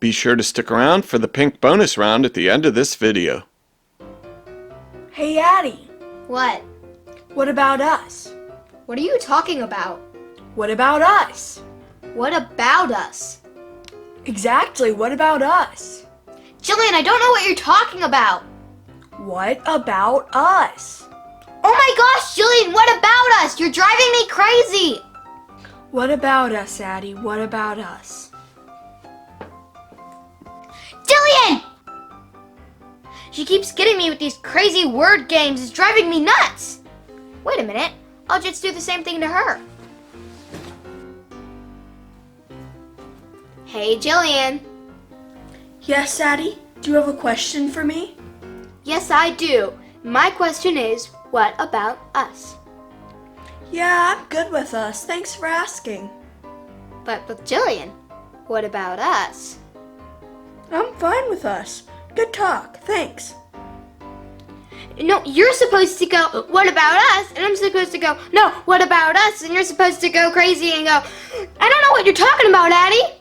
Be sure to stick around for the pink bonus round at the end of this video. Hey, Addie. What? What about us? What are you talking about? What about us? What about us? Exactly, what about us? Jillian, I don't know what you're talking about. What about us? Oh my gosh, Jillian, what about us? You're driving me crazy. What about us, Addie? What about us? Jillian! She keeps getting me with these crazy word games. It's driving me nuts. Wait a minute. I'll just do the same thing to her. Hey, Jillian. Yes, Addie? Do you have a question for me? Yes, I do. My question is, what about us? Yeah, I'm good with us. Thanks for asking. But with Jillian, what about us? I'm fine with us. Good talk. Thanks. No, you're supposed to go, what about us? And I'm supposed to go, no, what about us? And you're supposed to go crazy and go, I don't know what you're talking about, Addie.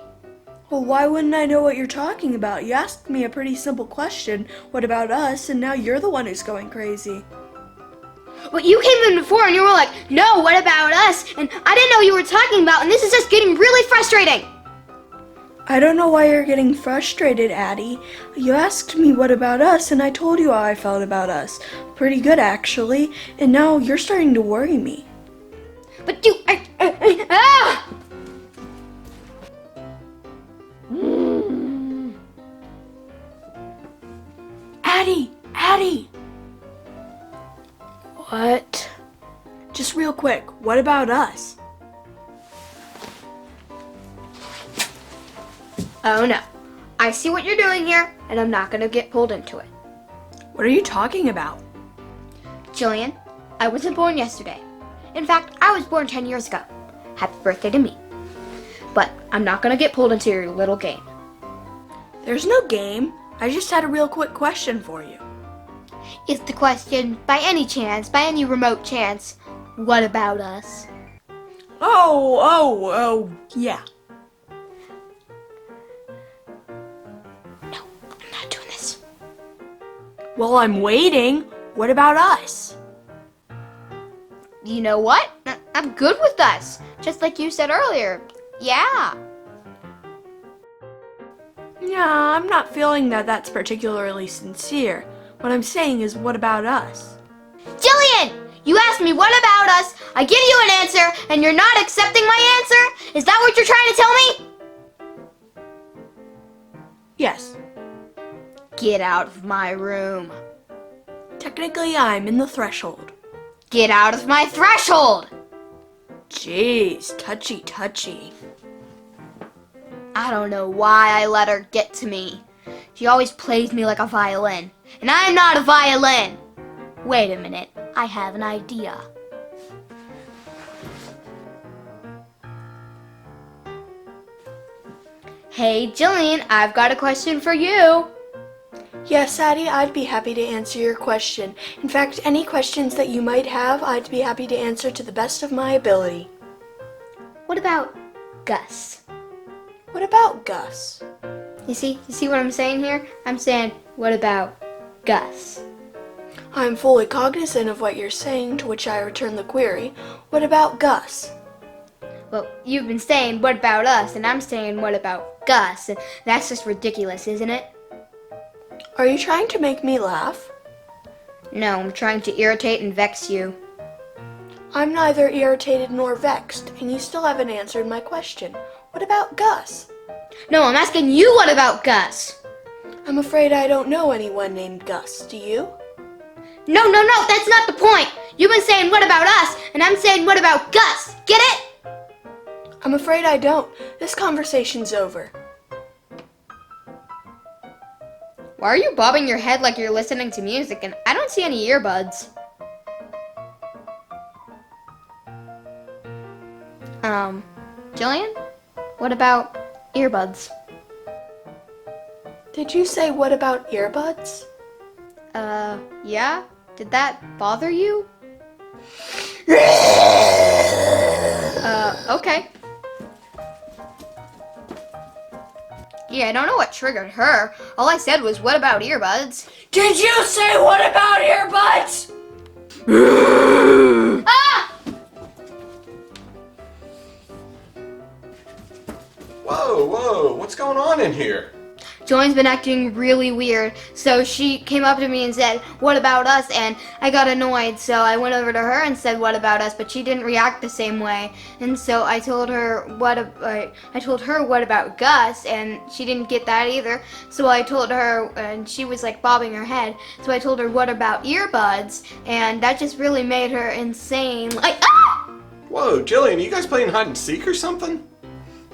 Well, why wouldn't I know what you're talking about? You asked me a pretty simple question, what about us? And now you're the one who's going crazy. Well, you came in before and you were like, no, what about us? And I didn't know what you were talking about, and this is just getting really frustrating. I don't know why you're getting frustrated, Addie. You asked me what about us, and I told you how I felt about us. Pretty good, actually. And now you're starting to worry me. But you, Addie! What? Just real quick, what about us? Oh no, I see what you're doing here, and I'm not gonna get pulled into it. What are you talking about? Jillian, I wasn't born yesterday. In fact, I was born 10 years ago. Happy birthday to me. But I'm not gonna get pulled into your little game. There's no game. I just had a real quick question for you. Is the question, by any chance, by any remote chance, what about us? Oh, yeah. No, I'm not doing this. Well, I'm waiting. What about us? You know what? I'm good with us. Just like you said earlier. Yeah. Yeah, I'm not feeling that that's particularly sincere. What I'm saying is, what about us? Jillian! You asked me what about us, I give you an answer, and you're not accepting my answer? Is that what you're trying to tell me? Yes. Get out of my room. Technically, I'm in the threshold. Get out of my threshold! Jeez, touchy. I don't know why I let her get to me. She always plays me like a violin, and I'm not a violin. Wait a minute, I have an idea. Hey Jillian, I've got a question for you. Yes, Addie, I'd be happy to answer your question. In fact, any questions that you might have, I'd be happy to answer to the best of my ability. What about Gus? What about Gus? You see what I'm saying here? I'm saying, what about Gus? I'm fully cognizant of what you're saying, to which I return the query. What about Gus? Well, you've been saying, what about us? And I'm saying, what about Gus? And that's just ridiculous, isn't it? Are you trying to make me laugh? No, I'm trying to irritate and vex you. I'm neither irritated nor vexed, and you still haven't answered my question. What about Gus? No, I'm asking you what about Gus? I'm afraid I don't know anyone named Gus. Do you? No, that's not the point. You've been saying, what about us? And I'm saying, what about Gus? Get it? I'm afraid I don't. This conversation's over. Why are you bobbing your head like you're listening to music and I don't see any earbuds? Jillian? What about earbuds? Did you say what about earbuds? Yeah? Did that bother you? Okay. Yeah, I don't know what triggered her. All I said was, what about earbuds? Did you say what about earbuds? Ah! Whoa, what's going on in here? Jillian's been acting really weird, so she came up to me and said, what about us? And I got annoyed, so I went over to her and said, what about us? But she didn't react the same way, and so I told her what about Gus, and she didn't get that either. So I told her, and she was like bobbing her head, so I told her, what about earbuds? And that just really made her insane, like, ah! Whoa, Jillian, you guys playing hide and seek or something?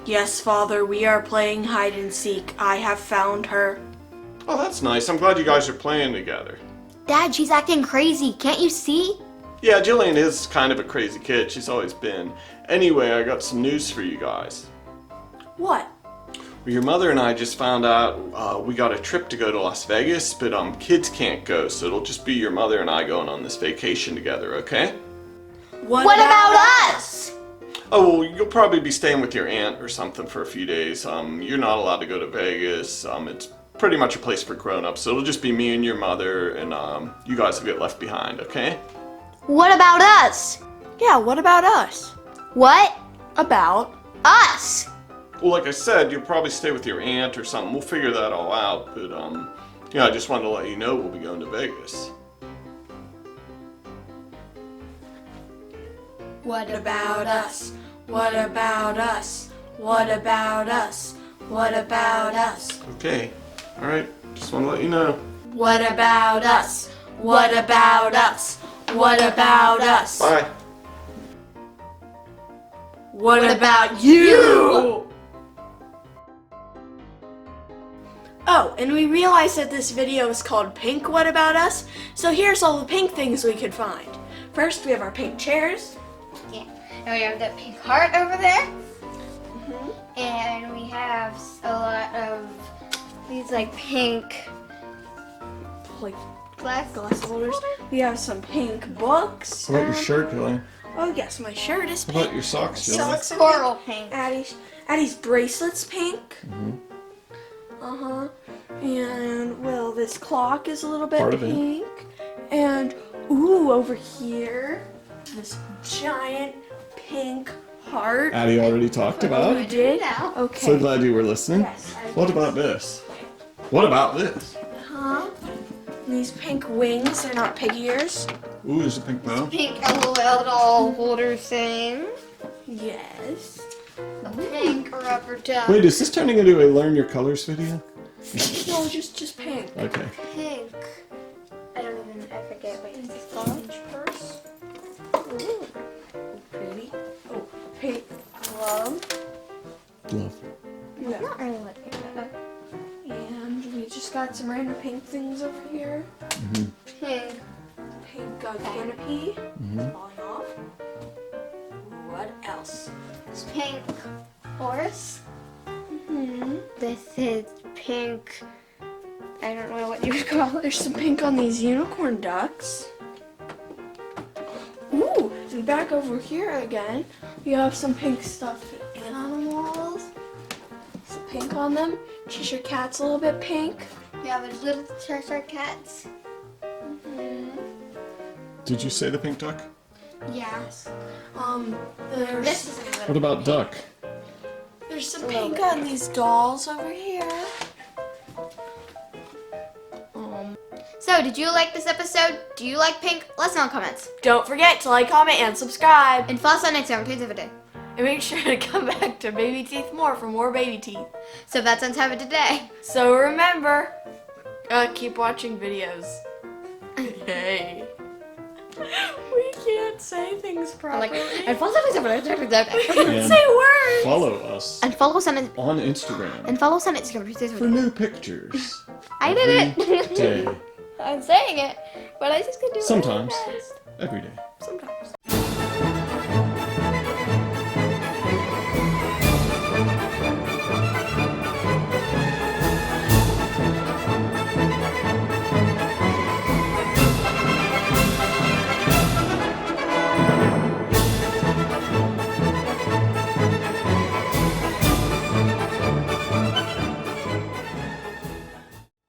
Yes, Father, we are playing hide and seek. I have found her. Oh, that's nice. I'm glad you guys are playing together. Dad, she's acting crazy, can't you see? Yeah, Jillian is kind of a crazy kid. She's always been. Anyway, I got some news for you guys. What? Well, your mother and I just found out we got a trip to go to Las Vegas, but kids can't go, so it'll just be your mother and I going on this vacation together, okay? What about us? Oh, well, you'll probably be staying with your aunt or something for a few days. You're not allowed to go to Vegas. It's pretty much a place for grown-ups, so it'll just be me and your mother, and you guys will get left behind, okay? What about us? Yeah, what about us? What? About? Us! Well, like I said, you'll probably stay with your aunt or something. We'll figure that all out, but yeah, I just wanted to let you know we'll be going to Vegas. What about us? What about us? What about us? What about us? Okay, all right, just want to let you know. What about us? What about us? What about us? Bye. What about you? Oh, and we realized that this video is called Pink What About Us, so here's all the pink things we could find. First, we have our pink chairs. Yeah. And we have that pink heart over there. And we have a lot of these like pink Like glass holders. We have some pink books. How about your shirt, Jillian? Oh yes, my shirt is How pink. about your socks, Jillian? Socks are coral pink. Addie's bracelet's pink. And well, this clock is a little bit Part of it. pink. And ooh, over here, this giant pink heart. Addie already talked about. We did? now. Okay. So glad you were listening. Yes, What about this? What about this? Huh? These pink wings, they're not pig ears. Ooh, there's a pink bow. Pink LOL doll holder thing. Yes. A pink rubber duck. Wait, is this turning into a Learn Your Colors video? No, just pink. Okay. Pink. I forget what it's called. Purse. Ooh. Pretty. Oh, pink glove. Glove. Yeah. Not really like pink. And we just got some random pink things over here. Pink. Pink canopy. Falling off. What else? This pink horse. This is pink. I don't know what you would call it. There's some pink on these unicorn ducks. Ooh, and back over here again, we have some pink stuffed animals. Some pink on them. Cheshire Cat's a little bit pink. Yeah, there's little Cheshire cats. Did you say the pink duck? Yes. There's This is a little. What about duck? there's some pink on these dolls over here. So, did you like this episode? Do you like pink? Let us know in the comments. Don't forget to like, comment, and subscribe. And follow us on Instagram, Tweets of a Day. And make sure to come back to Babyteeth More for more baby teeth. So that's on time of today. So remember, keep watching videos. Hey. We can't say things properly. And follow us on And say words. follow us And follow us on Instagram and follow us on Instagram. Tweets of a for Day. new pictures. I did it. Day. I'm saying it, but I just could do it. Sometimes. Really fast. Every day. Sometimes.